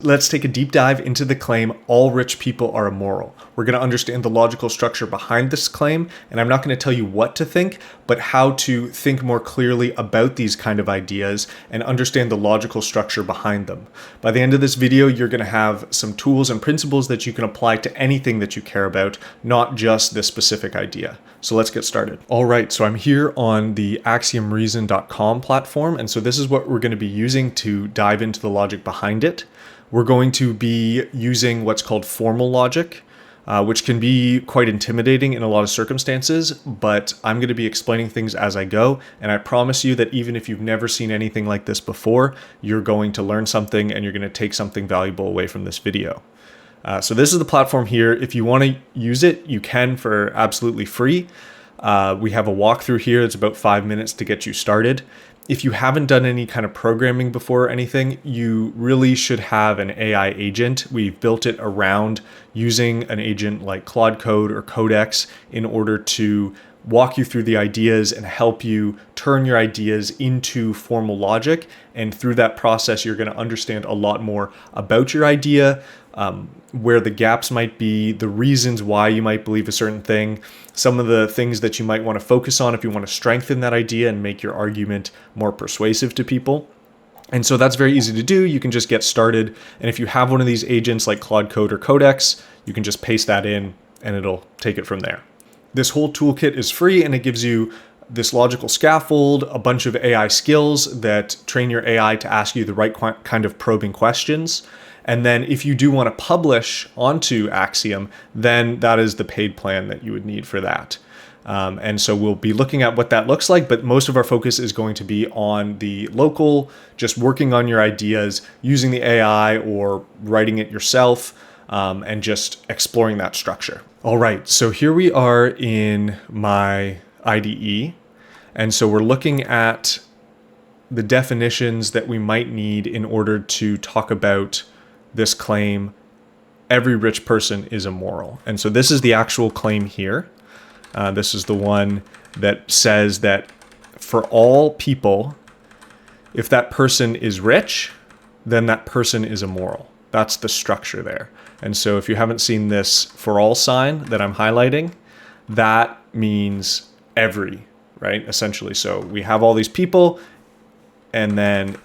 Let's take a deep dive into the claim, all rich people are immoral. We're going to understand the logical structure behind this claim, and I'm not going to tell you what to think, but how to think more clearly about these kind of ideas and understand the logical structure behind them. By the end of this video, you're going to have some tools and principles that you can apply to anything that you care about, not just this specific idea. So let's get started. All right, so I'm here on the axiomreason.com platform, and so this is what we're going to be using to dive into the logic behind it. We're going to be using what's called formal logic, which can be quite intimidating in a lot of circumstances, but I'm going to be explaining things as I go, and I promise you that even if you've never seen anything like this before, you're going to learn something and you're going to take something valuable away from this video. So this is the platform here. If you want to use it, you can for absolutely free. We have a walkthrough here. It's about 5 minutes to get you started. If you haven't done any kind of programming before or anything, you really should have an AI agent. We've built it around using an agent like Claude Code or Codex in order to walk you through the ideas and help you turn your ideas into formal logic. And through that process, you're going to understand a lot more about your idea, where the gaps might be, the reasons why you might believe a certain thing, some of the things that you might want to focus on if you want to strengthen that idea and make your argument more persuasive to people. And so that's very easy to do. You can just get started. And if you have one of these agents like Claude Code or Codex, you can just paste that in and it'll take it from there. This whole toolkit is free and it gives you this logical scaffold, a bunch of AI skills that train your AI to ask you the right kind of probing questions. And then if you do want to publish onto Axiom, then that is the paid plan that you would need for that. And so we'll be looking at what that looks like, but most of our focus is going to be on the local, just working on your ideas, using the AI or writing it yourself, and just exploring that structure. All right, so here we are in my IDE. And so we're looking at the definitions that we might need in order to talk about this claim, every rich person is immoral. And so this is the actual claim here. This is the one that says that for all people, if that person is rich, then that person is immoral. That's the structure there. And so if you haven't seen this for all sign that I'm highlighting, that means every, right? Essentially. So we have all these people, and then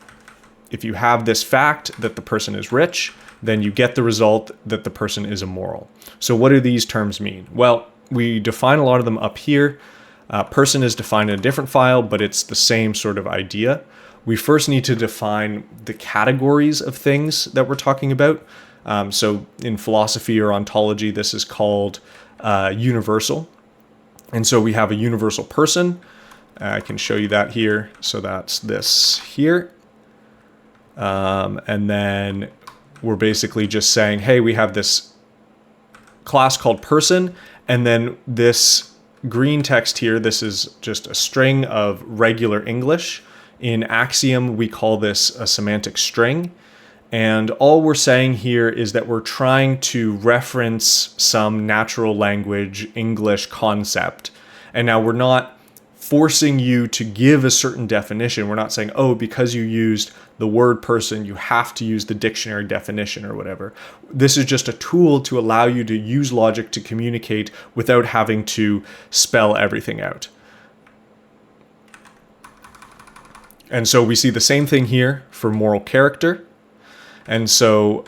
if you have this fact that the person is rich, then you get the result that the person is immoral. So what do these terms mean? Well, we define a lot of them up here. Person is defined in a different file, but it's the same sort of idea. We first need to define the categories of things that we're talking about. So in philosophy or ontology, this is called universal. And so we have a universal person. I can show you that here. So that's this here. And then we're basically just saying, hey, we have this class called person, and then this green text here, this is just a string of regular English. In Axiom, we call this a semantic string. And all we're saying here is that we're trying to reference some natural language English concept. And now we're not forcing you to give a certain definition. We're not saying, oh, because you used the word person, you have to use the dictionary definition or whatever. This is just a tool to allow you to use logic to communicate without having to spell everything out. And so we see the same thing here for moral character. And so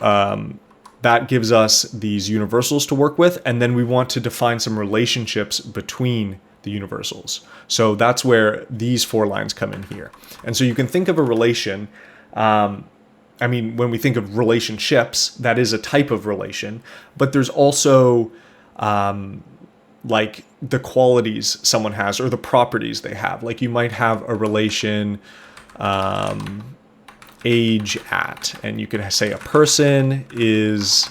that gives us these universals to work with. And then we want to define some relationships between the universals. So that's where these 4 lines come in here. And so you can think of a relation. I mean, when we think of relationships, that is a type of relation, but there's also like the qualities someone has or the properties they have. Like you might have a relation age at, and you could say a person is,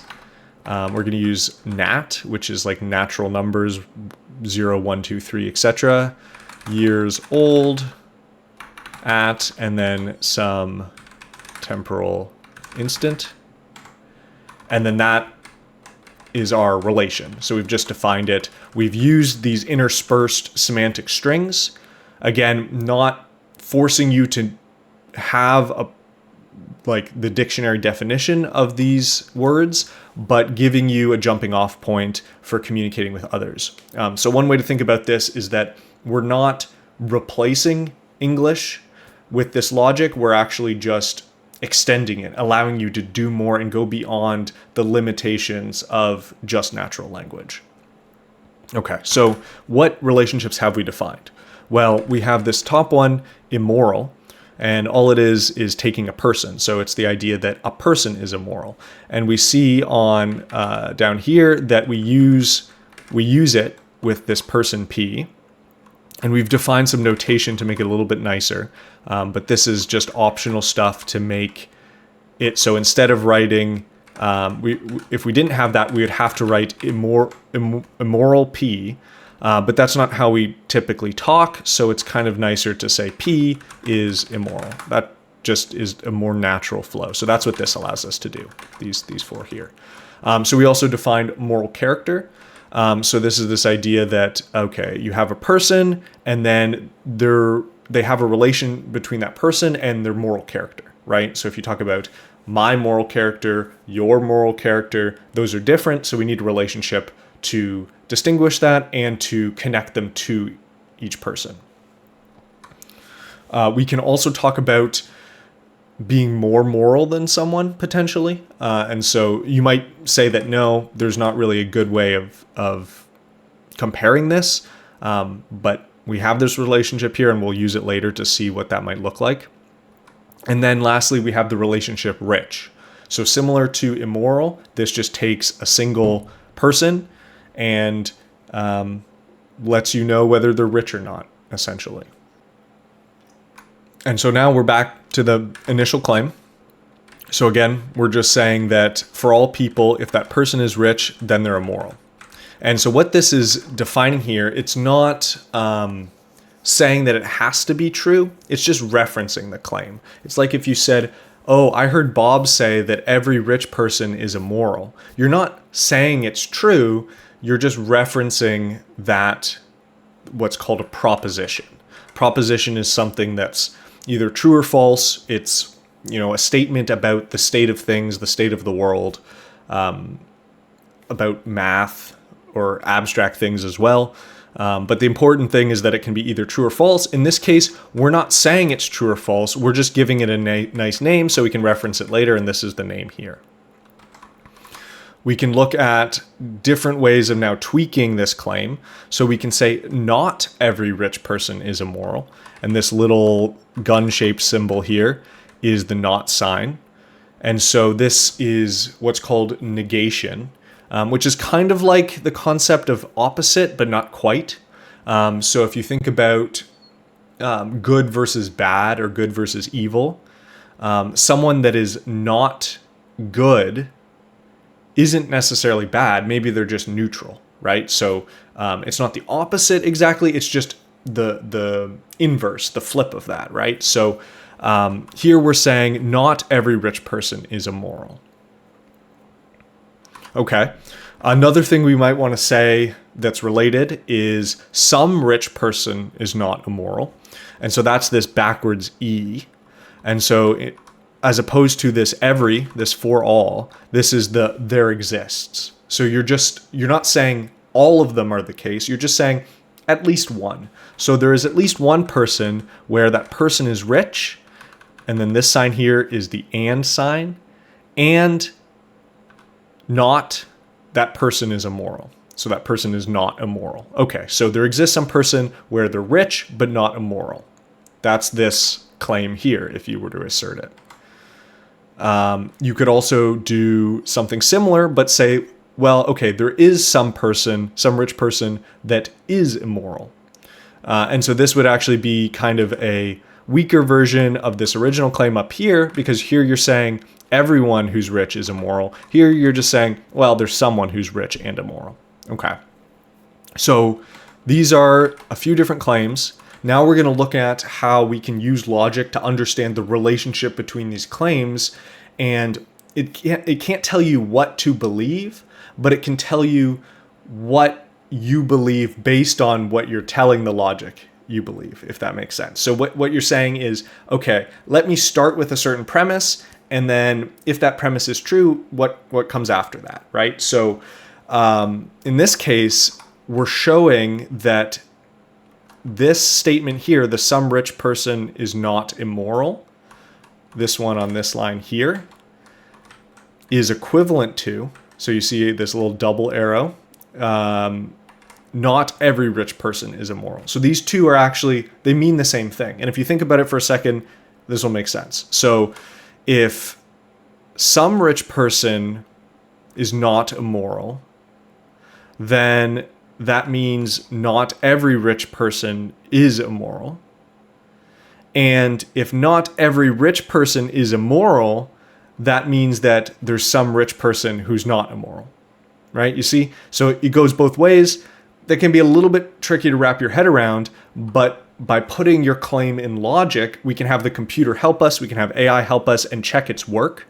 we're going to use nat, which is like natural numbers, 0, 1, 2, 3, etc. Years old at, and then some temporal instant. And then that is our relation. So we've just defined it. We've used these interspersed semantic strings. Again, not forcing you to have a like the dictionary definition of these words, but giving you a jumping off point for communicating with others. So one way to think about this is that we're not replacing English with this logic. We're actually just extending it, allowing you to do more and go beyond the limitations of just natural language. Okay, so what relationships have we defined? Well, we have this top one, immoral, and all it is taking a person. So it's the idea that a person is immoral. And we see on down here that we use it with this person P. And we've defined some notation to make it a little bit nicer. But this is just optional stuff to make it so instead of writing, if we didn't have that, we would have to write immoral P. But that's not how we typically talk, so it's kind of nicer to say P is immoral. That just is a more natural flow. So that's what this allows us to do, these four here. So we also defined moral character. So this is this idea that, okay, you have a person, and then they have a relation between that person and their moral character, right? So if you talk about my moral character, your moral character, those are different, so we need a relationship to distinguish that and to connect them to each person. We can also talk about being more moral than someone potentially. And so you might say that no, there's not really a good way of comparing this, but we have this relationship here and we'll use it later to see what that might look like. And then lastly, we have the relationship rich. So similar to immoral, this just takes a single person and lets you know whether they're rich or not, essentially. And so now we're back to the initial claim. So again, we're just saying that for all people, if that person is rich, then they're immoral. And so what this is defining here, it's not saying that it has to be true. It's just referencing the claim. It's like if you said, oh, I heard Bob say that every rich person is immoral. You're not saying it's true. You're just referencing that, what's called a proposition. Proposition is something that's either true or false. It's, a statement about the state of things, the state of the world, about math or abstract things as well. But the important thing is that it can be either true or false. In this case, we're not saying it's true or false. We're just giving it a nice name so we can reference it later, and this is the name here. We can look at different ways of now tweaking this claim. So we can say not every rich person is immoral. And this little gun-shaped symbol here is the not sign. And so this is what's called negation, which is kind of like the concept of opposite, but not quite. So if you think about good versus bad or good versus evil, someone that is not good isn't necessarily bad. Maybe they're just neutral, right? So it's not the opposite exactly. It's just the inverse, the flip of that, right? So here we're saying not every rich person is immoral. Okay. Another thing we might want to say that's related is some rich person is not immoral. And so that's this backwards E. And so as opposed to this for all, this is there exists. So you're not saying all of them are the case. You're just saying at least one. So there is at least one person where that person is rich. And then this sign here is the and sign. And not that person is immoral. So that person is not immoral. Okay, so there exists some person where they're rich but not immoral. That's this claim here if you were to assert it. You could also do something similar but say, well, okay, there is some rich person that is immoral. And so this would actually be kind of a weaker version of this original claim up here, because here you're saying everyone who's rich is immoral. Here you're just saying, well, there's someone who's rich and immoral. Okay. So these are a few different claims. Now we're going to look at how we can use logic to understand the relationship between these claims. And it can't tell you what to believe, but it can tell you what you believe based on what you're telling the logic you believe, if that makes sense. So what you're saying is, okay, let me start with a certain premise, and then if that premise is true, what comes after that, right? So in this case, we're showing that this statement here, the some rich person is not immoral, this one on this line here, is equivalent to, so you see this little double arrow, not every rich person is immoral. So these two are actually, they mean the same thing. And if you think about it for a second, this will make sense. So if some rich person is not immoral, then that means not every rich person is immoral. And if not every rich person is immoral, that means that there's some rich person who's not immoral, right? You see? So it goes both ways. That can be a little bit tricky to wrap your head around, but by putting your claim in logic, we can have the computer help us, we can have AI help us and check its work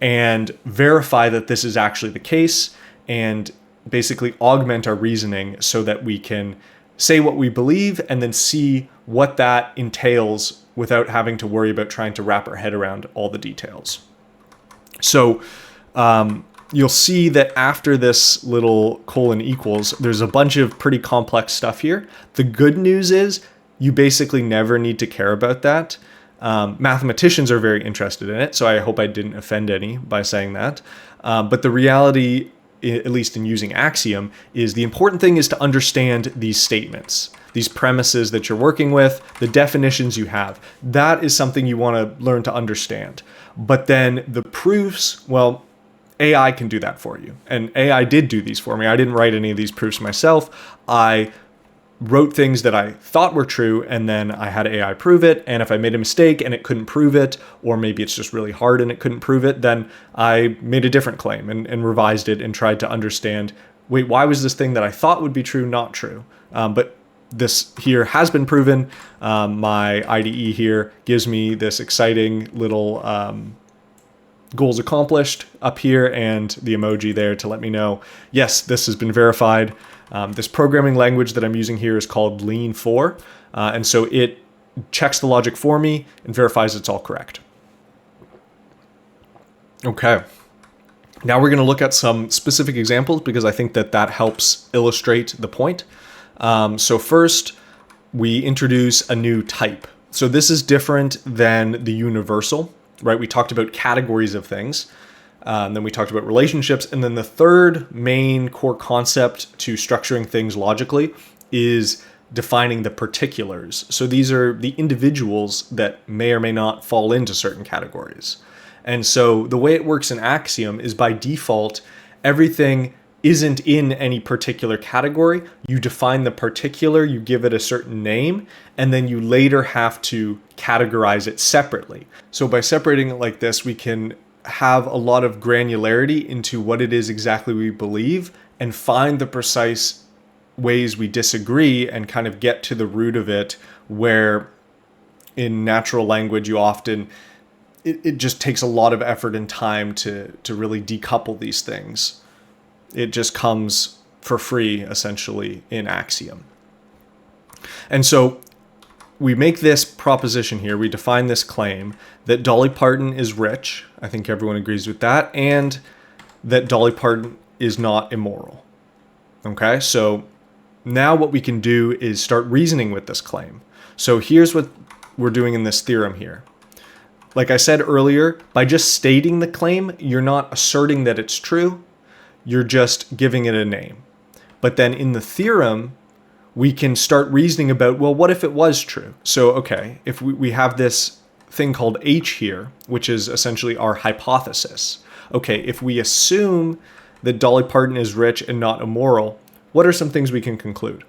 and verify that this is actually the case, and basically augment our reasoning so that we can say what we believe and then see what that entails without having to worry about trying to wrap our head around all the details. So you'll see that after this little colon equals, there's a bunch of pretty complex stuff here. The good news is you basically never need to care about that. Mathematicians are very interested in it, so I hope I didn't offend any by saying that. But the reality, at least in using Axiom, is the important thing is to understand these statements, these premises that you're working with, the definitions you have. That is something you want to learn to understand. But then the proofs, well, AI can do that for you. And AI did do these for me. I didn't write any of these proofs myself. I wrote things that I thought were true, and then I had AI prove it. And if I made a mistake and it couldn't prove it, or maybe it's just really hard and it couldn't prove it, then I made a different claim and revised it and tried to understand, wait, why was this thing that I thought would be true not true? But this here has been proven. My IDE here gives me this exciting little goals accomplished up here and the emoji there to let me know, yes, this has been verified. This programming language that I'm using here is called Lean 4. And so it checks the logic for me and verifies it's all correct. Okay. Now we're going to look at some specific examples because I think that that helps illustrate the point. So first, we introduce a new type. So this is different than the universal, right? We talked about categories of things. Then we talked about relationships. And then the third main core concept to structuring things logically is defining the particulars. So these are the individuals that may or may not fall into certain categories. And so the way it works in Axiom is by default, everything isn't in any particular category. You define the particular, you give it a certain name, and then you later have to categorize it separately. So by separating it like this, we can have a lot of granularity into what it is exactly we believe and find the precise ways we disagree and kind of get to the root of it, where in natural language you often, it just takes a lot of effort and time to really decouple these things. It just comes for free, essentially, in Axiom. And so we make this proposition here, we define this claim that Dolly Parton is rich, I think everyone agrees with that, and that Dolly Parton is not immoral. Okay, so now what we can do is start reasoning with this claim. So here's what we're doing in this theorem here. Like I said earlier, by just stating the claim, you're not asserting that it's true, you're just giving it a name. But then in the theorem, we can start reasoning about, well, what if it was true? So, okay, if we have this thing called H here, which is essentially our hypothesis. Okay, if we assume that Dolly Parton is rich and not immoral, what are some things we can conclude?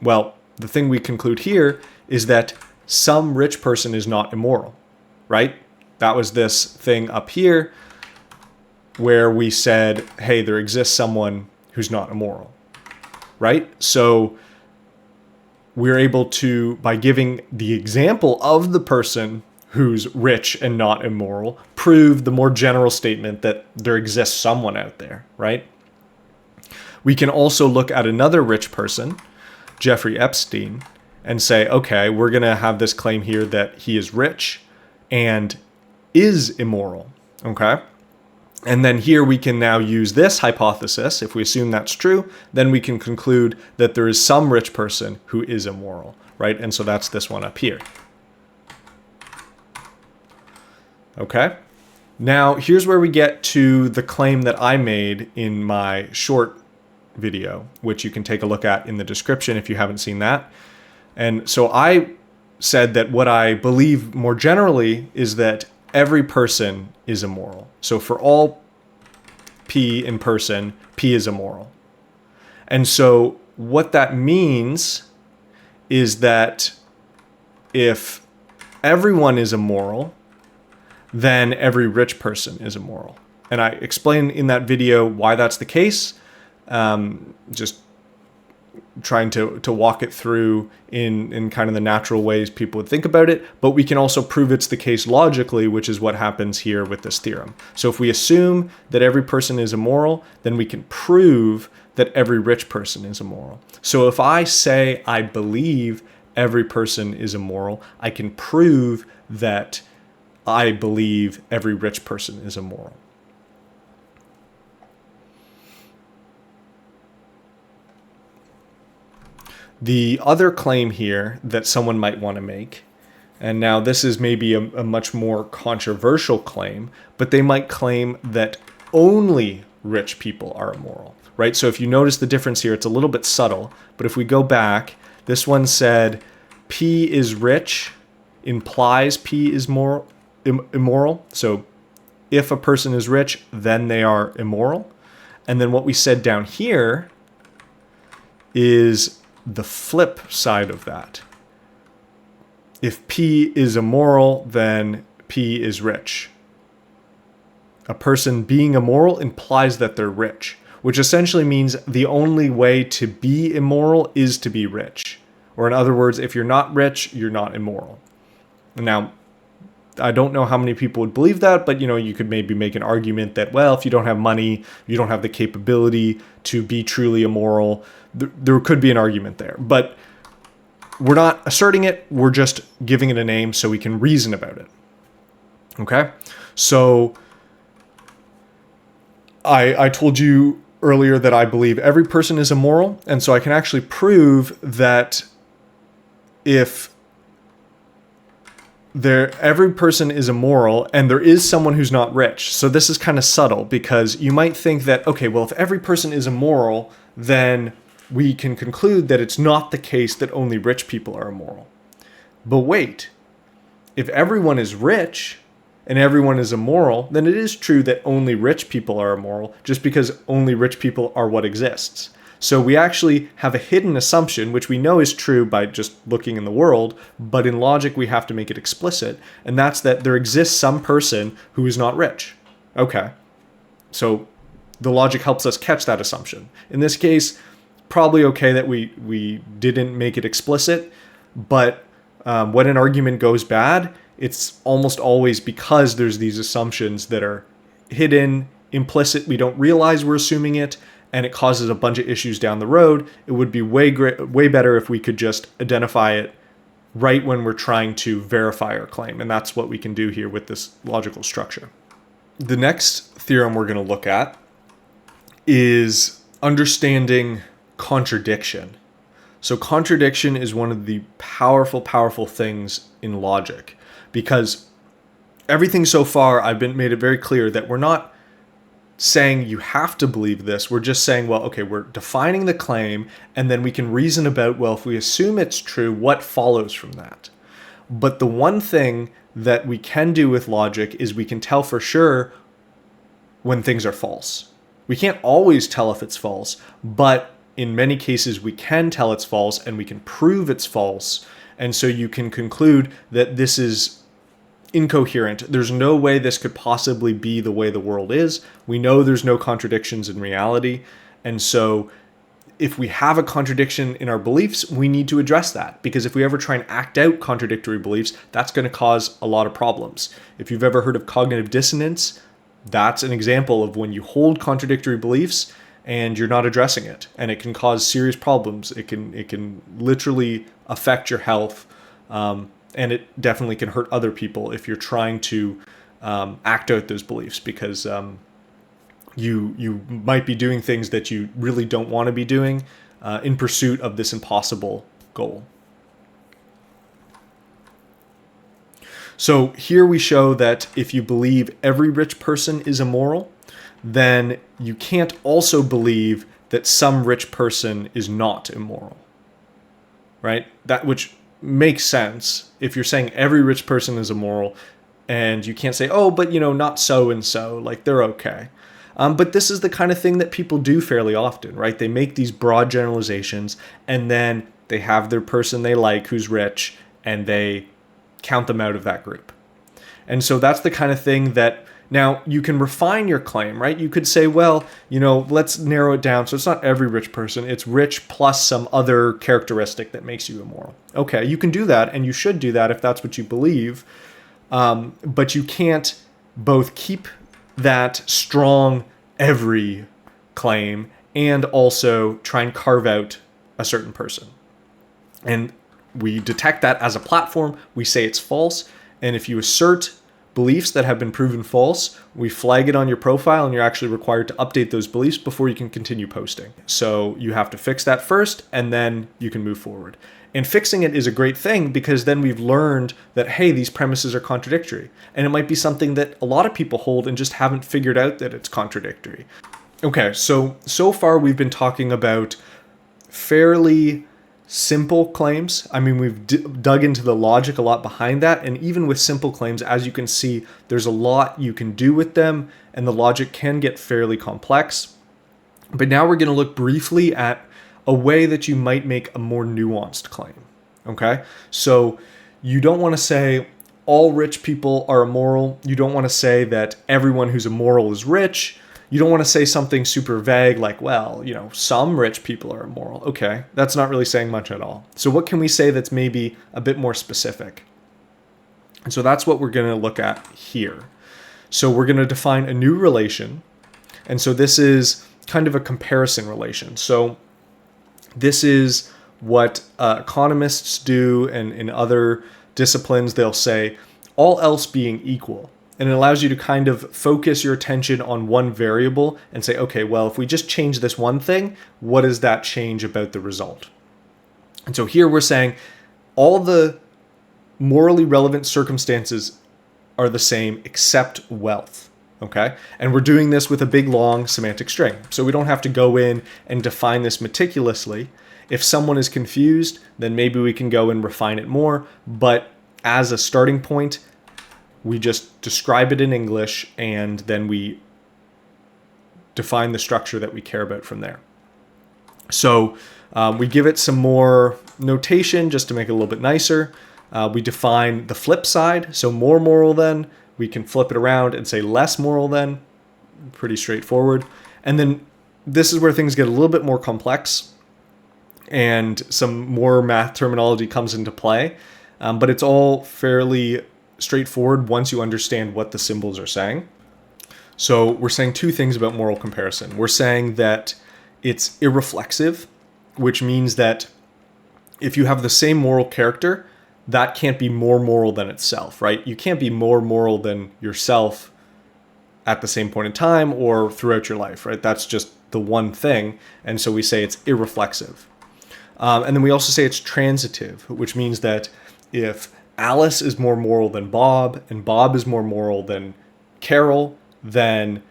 Well, the thing we conclude here is that some rich person is not immoral, right? That was this thing up here where we said, hey, there exists someone who's not immoral, right? So we're able to, by giving the example of the person who's rich and not immoral, prove the more general statement that there exists someone out there, right? We can also look at another rich person, Jeffrey Epstein, and say, okay, we're going to have this claim here that he is rich and is immoral. Okay? And then here we can now use this hypothesis. If we assume that's true, then we can conclude that there is some rich person who is immoral, right? And so that's this one up here. Okay? Now, here's where we get to the claim that I made in my short video, which you can take a look at in the description if you haven't seen that. And so I said that what I believe more generally is that every person is immoral. So for all P in person, P is immoral. And so what that means is that if everyone is immoral, then every rich person is immoral. And I explain in that video why that's the case. Just trying to walk it through in kind of the natural ways people would think about it, but we can also prove it's the case logically, which is what happens here with this theorem. So if we assume that every person is immoral, then we can prove that every rich person is immoral. So if I say I believe every person is immoral, I can prove that I believe every rich person is immoral. The other claim here that someone might want to make, and now this is maybe a much more controversial claim, but they might claim that only rich people are immoral, right? So if you notice the difference here, it's a little bit subtle, but if we go back, this one said P is rich implies P is immoral. So if a person is rich, then they are immoral. And then what we said down here is the flip side of that. If P is immoral, then P is rich. A person being immoral implies that they're rich, which essentially means the only way to be immoral is to be rich. Or in other words, if you're not rich, you're not immoral. Now, I don't know how many people would believe that, but you could maybe make an argument that, well, if you don't have money, you don't have the capability to be truly immoral. There could be an argument there, but we're not asserting it. We're just giving it a name so we can reason about it. Okay? So I told you earlier that I believe every person is immoral, and so I can actually prove that if every person is immoral and there is someone who's not rich. So this is kind of subtle because you might think that, okay, well, if every person is immoral, then we can conclude that it's not the case that only rich people are immoral. But wait, if everyone is rich and everyone is immoral, then it is true that only rich people are immoral just because only rich people are what exists. So we actually have a hidden assumption, which we know is true by just looking in the world, but in logic we have to make it explicit, and that's that there exists some person who is not rich. Okay, so the logic helps us catch that assumption. In this case, probably okay that we didn't make it explicit, but when an argument goes bad, it's almost always because there's these assumptions that are hidden, implicit, we don't realize we're assuming it, and it causes a bunch of issues down the road. It would be way better if we could just identify it right when we're trying to verify our claim, and that's what we can do here with this logical structure. The next theorem we're going to look at is understanding contradiction. So contradiction is one of the powerful things in logic, because everything so far I've made it very clear that we're not saying you have to believe this. We're just saying, well, okay, we're defining the claim, and then we can reason about, well, if we assume it's true, what follows from that? But the one thing that we can do with logic is we can tell for sure when things are false. We can't always tell if it's false, but in many cases we can tell it's false, and we can prove it's false. And so you can conclude that this is incoherent. There's no way this could possibly be the way the world is. We know there's no contradictions in reality. And so if we have a contradiction in our beliefs, we need to address that, because if we ever try and act out contradictory beliefs, that's going to cause a lot of problems. If you've ever heard of cognitive dissonance, that's an example of when you hold contradictory beliefs and you're not addressing it, and it can cause serious problems. It can literally affect your health, and it definitely can hurt other people if you're trying to act out those beliefs, because you might be doing things that you really don't want to be doing in pursuit of this impossible goal. So here we show that if you believe every rich person is immoral, then you can't also believe that some rich person is not immoral, right? That which makes sense if you're saying every rich person is immoral, and you can't say, oh, but not so and so, like they're okay. But this is the kind of thing that people do fairly often, right? They make these broad generalizations, and then they have their person they like who's rich, and they count them out of that group. And so that's the kind of thing that now you can refine your claim, right? You could say, well, let's narrow it down. So it's not every rich person, it's rich plus some other characteristic that makes you immoral. Okay, you can do that, and you should do that if that's what you believe. But you can't both keep that strong every claim and also try and carve out a certain person. And we detect that as a platform, we say it's false, and if you assert beliefs that have been proven false, we flag it on your profile, and you're actually required to update those beliefs before you can continue posting. So you have to fix that first, and then you can move forward. And fixing it is a great thing, because then we've learned that, hey, these premises are contradictory. And it might be something that a lot of people hold and just haven't figured out that it's contradictory. Okay, so far we've been talking about fairly simple claims. I mean, we've dug into the logic a lot behind that. And even with simple claims, as you can see, there's a lot you can do with them, and the logic can get fairly complex. But now we're going to look briefly at a way that you might make a more nuanced claim. Okay? So you don't want to say all rich people are immoral. You don't want to say that everyone who's immoral is rich. You don't want to say something super vague like, well, some rich people are immoral. Okay, that's not really saying much at all. So what can we say that's maybe a bit more specific? And so that's what we're going to look at here. So we're going to define a new relation. And so this is kind of a comparison relation. So this is what economists do, and in other disciplines, they'll say, all else being equal. And it allows you to kind of focus your attention on one variable and say, okay, well, if we just change this one thing, what does that change about the result? And so here we're saying all the morally relevant circumstances are the same except wealth. Okay? And we're doing this with a big, long semantic string. So we don't have to go in and define this meticulously. If someone is confused, then maybe we can go and refine it more. But as a starting point, we just describe it in English, and then we define the structure that we care about from there. So we give it some more notation just to make it a little bit nicer. We define the flip side, so more moral than. We can flip it around and say less moral than. Pretty straightforward. And then this is where things get a little bit more complex, and some more math terminology comes into play. But it's all fairly straightforward once you understand what the symbols are saying. So we're saying two things about moral comparison. We're saying that it's irreflexive, which means that if you have the same moral character, that can't be more moral than itself, right? You can't be more moral than yourself at the same point in time or throughout your life, right? That's just the one thing. And so we say it's irreflexive. And then we also say it's transitive, which means that if Alice is more moral than Bob, and Bob is more moral than Carol, then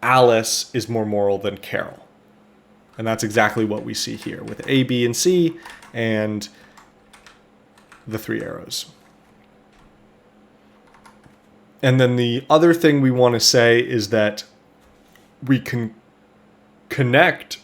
Alice is more moral than Carol. And that's exactly what we see here with A, B, and C, and the three arrows. And then the other thing we want to say is that we can connect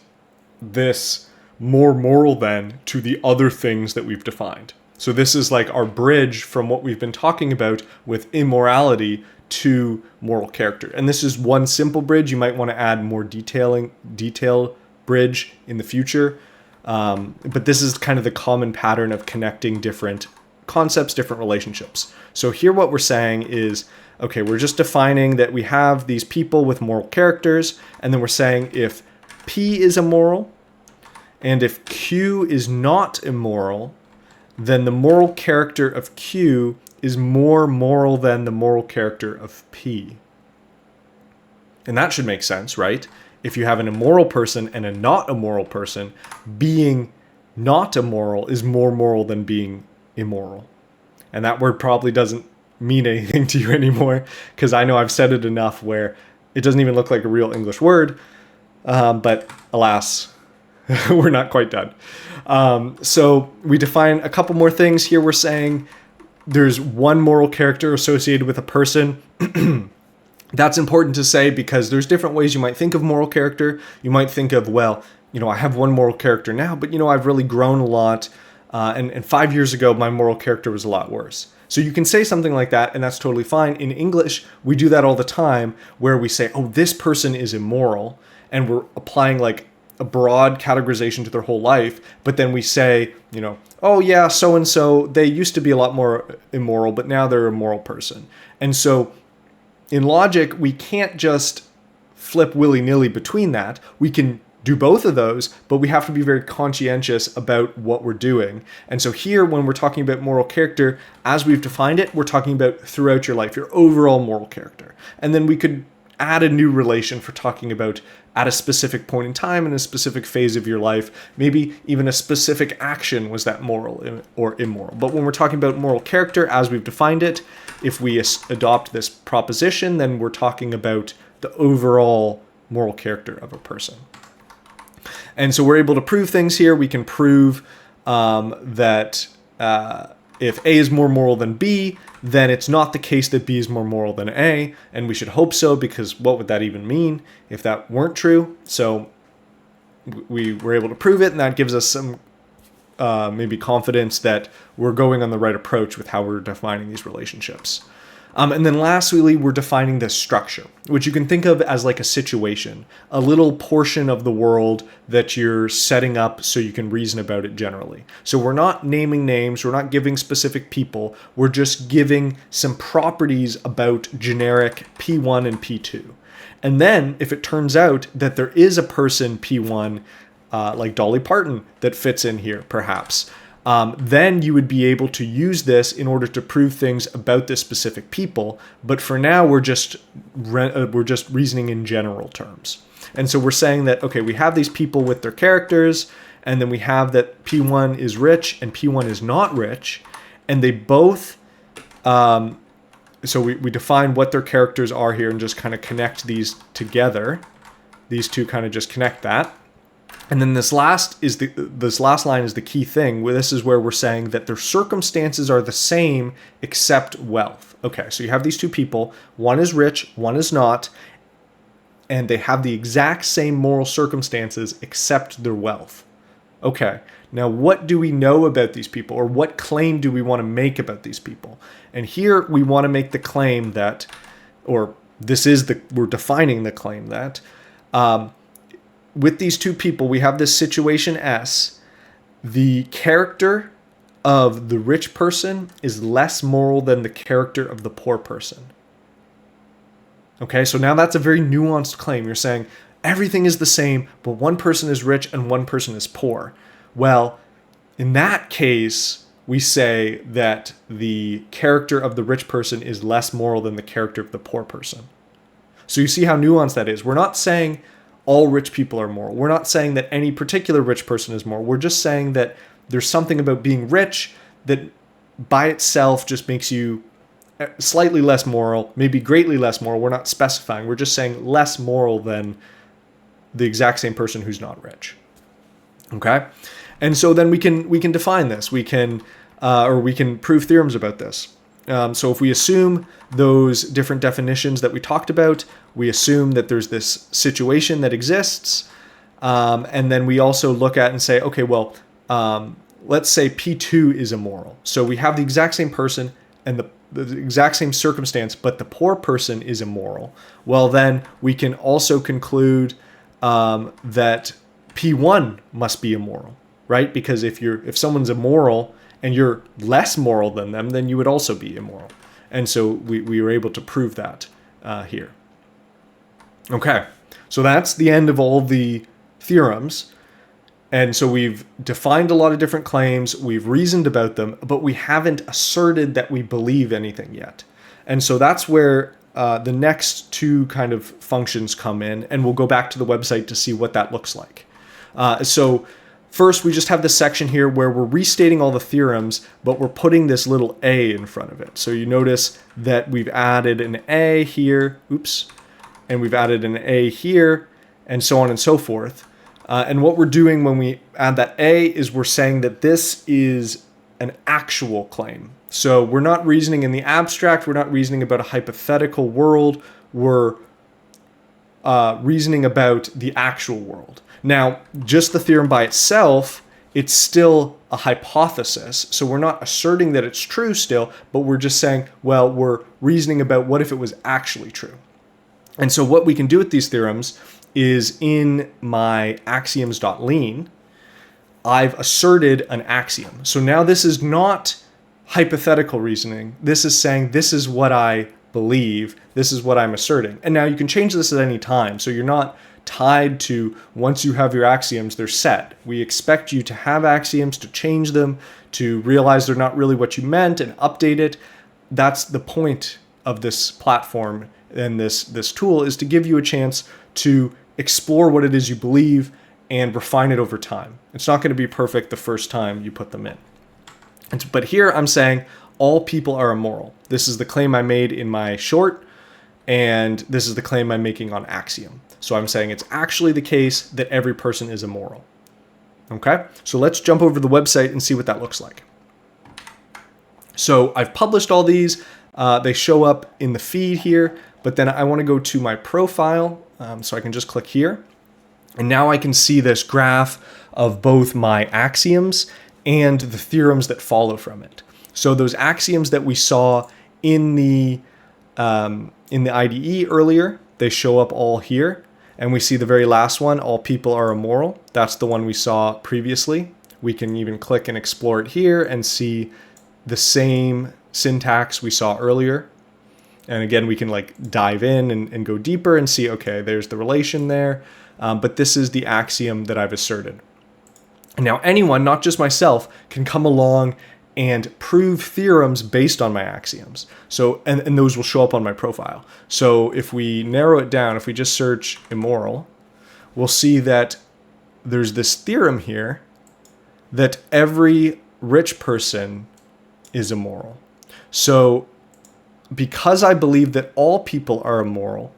this more moral than to the other things that we've defined. So this is like our bridge from what we've been talking about with immorality to moral character. And this is one simple bridge. You might want to add more detailed bridge in the future. But this is kind of the common pattern of connecting different concepts, different relationships. So here what we're saying is, okay, we're just defining that we have these people with moral characters, and then we're saying if P is immoral, and if Q is not immoral, then the moral character of Q is more moral than the moral character of P. And that should make sense, right? If you have an immoral person and a not immoral person, being not immoral is more moral than being immoral. And that word probably doesn't mean anything to you anymore, because I know I've said it enough where it doesn't even look like a real English word. But alas, we're not quite done. So we define a couple more things here. We're saying there's one moral character associated with a person. That's important to say because there's different ways you might think of moral character. You might think of, well, I have one moral character now, but I've really grown a lot. And 5 years ago, my moral character was a lot worse. So you can say something like that, and that's totally fine. In English, we do that all the time where we say, oh, this person is immoral, and we're applying like a broad categorization to their whole life. But then we say, oh yeah, so-and-so, they used to be a lot more immoral, but now they're a moral person. And so in logic, we can't just flip willy-nilly between that. We can do both of those, but we have to be very conscientious about what we're doing. And so here, when we're talking about moral character, as we've defined it, we're talking about throughout your life, your overall moral character. And then we could add a new relation for talking about at a specific point in time in a specific phase of your life, maybe even a specific action was that moral or immoral. But when we're talking about moral character, as we've defined it, if we adopt this proposition, then we're talking about the overall moral character of a person. And so we're able to prove things here. We can prove that if A is more moral than B, then it's not the case that B is more moral than A. And we should hope so, because what would that even mean if that weren't true? So we were able to prove it, and that gives us some maybe confidence that we're going on the right approach with how we're defining these relationships. And then lastly, we're defining this structure, which you can think of as like a situation, a little portion of the world that you're setting up so you can reason about it generally. So we're not naming names, we're not giving specific people, we're just giving some properties about generic P1 and P2. And then if it turns out that there is a person P1, like Dolly Parton, that fits in here, perhaps, then you would be able to use this in order to prove things about this specific people. But for now, we're just reasoning in general terms. And so we're saying that, okay, we have these people with their characters, and then we have that P1 is rich and P1 is not rich, and they both, so we define what their characters are here and just kind of connect these together. These two kind of just connect that. And then this last line is the key thing. This is where we're saying that their circumstances are the same except wealth. Okay, so you have these two people. One is rich, one is not, and they have the exact same moral circumstances except their wealth. Okay, now what do we know about these people, or what claim do we want to make about these people? And here we want to make the claim that, or we're defining the claim that, with these two people, we have this situation S. The character of the rich person is less moral than the character of the poor person. Okay, so now that's a very nuanced claim. You're saying everything is the same, but one person is rich and one person is poor. Well, in that case, we say that the character of the rich person is less moral than the character of the poor person. So you see how nuanced that is. We're not saying all rich people are moral. We're not saying that any particular rich person is moral. We're just saying that there's something about being rich that by itself just makes you slightly less moral, maybe greatly less moral. We're not specifying. We're just saying less moral than the exact same person who's not rich. Okay? And so then we can define this. We can prove theorems about this. So if we assume those different definitions that we talked about, we assume that there's this situation that exists, and then we also look at and say, okay, well, let's say P2 is immoral. So we have the exact same person and the exact same circumstance, but the poor person is immoral. Well, then we can also conclude that P1 must be immoral, right? Because if someone's immoral and you're less moral than them, then you would also be immoral. And so we were able to prove that here. Okay, so that's the end of all the theorems. And so we've defined a lot of different claims, we've reasoned about them, but we haven't asserted that we believe anything yet. And so that's where the next two kind of functions come in, and we'll go back to the website to see what that looks like. So first, we just have this section here where we're restating all the theorems, but we're putting this little A in front of it. So you notice that we've added an A here, and we've added an A here, and so on and so forth. And what we're doing when we add that A is we're saying that this is an actual claim. So we're not reasoning in the abstract, we're not reasoning about a hypothetical world, we're reasoning about the actual world. Now, just the theorem by itself, it's still a hypothesis. So we're not asserting that it's true still, but we're just saying, well, we're reasoning about what if it was actually true. And so what we can do with these theorems is in my axioms.lean, I've asserted an axiom. So now this is not hypothetical reasoning. This is saying this is what I believe, this is what I'm asserting. And now you can change this at any time. So you're not tied to once you have your axioms, they're set. We expect you to have axioms, to change them, to realize they're not really what you meant and update it. That's the point of this platform and this tool, is to give you a chance to explore what it is you believe and refine it over time. It's not going to be perfect the first time you put them in. But here I'm saying all people are immoral. This is the claim I made in my short, and this is the claim I'm making on Axiom. So I'm saying it's actually the case that every person is immoral. Okay, so let's jump over to the website and see what that looks like. So I've published all these. They show up in the feed here, but then I want to go to my profile. So I can just click here. And now I can see this graph of both my axioms and the theorems that follow from it. So those axioms that we saw in the IDE earlier, they show up all here. And we see the very last one, all people are immoral. That's the one we saw previously. We can even click and explore it here and see the same syntax we saw earlier. And again, we can like dive in and go deeper and see, okay, there's the relation there. But this is the axiom that I've asserted. And now anyone, not just myself, can come along and prove theorems based on my axioms. So, and those will show up on my profile. So if we narrow it down, if we just search immoral, we'll see that there's this theorem here that every rich person is immoral. So because I believe that all people are immoral,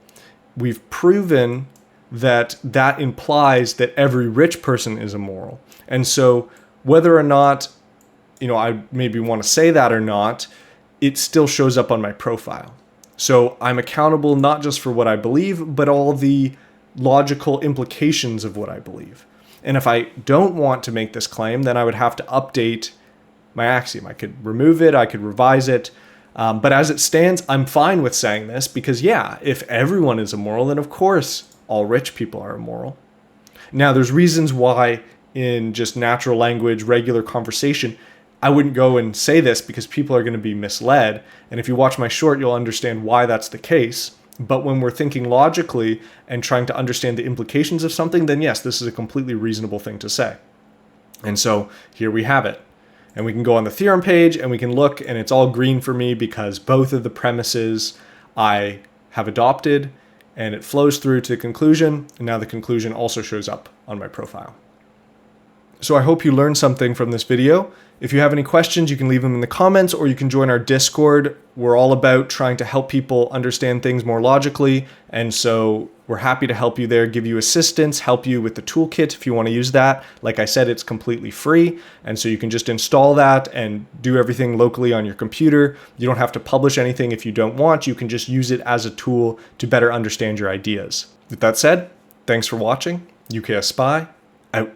we've proven that that implies that every rich person is immoral. And so whether or not, I maybe want to say that or not, it still shows up on my profile. So I'm accountable not just for what I believe, but all the logical implications of what I believe. And if I don't want to make this claim, then I would have to update my axiom. I could remove it, I could revise it. But as it stands, I'm fine with saying this because, yeah, if everyone is immoral, then of course all rich people are immoral. Now, there's reasons why in just natural language, regular conversation, I wouldn't go and say this because people are going to be misled. And if you watch my short, you'll understand why that's the case. But when we're thinking logically and trying to understand the implications of something, then yes, this is a completely reasonable thing to say. And so here we have it. And we can go on the theorem page and we can look, and it's all green for me because both of the premises I have adopted, and it flows through to the conclusion. And now the conclusion also shows up on my profile. So I hope you learned something from this video. If you have any questions, you can leave them in the comments, or you can join our Discord. We're all about trying to help people understand things more logically. And so we're happy to help you there, give you assistance, help you with the toolkit if you want to use that. Like I said, it's completely free. And so you can just install that and do everything locally on your computer. You don't have to publish anything if you don't want. You can just use it as a tool to better understand your ideas. With that said, thanks for watching. UKS Spy, out.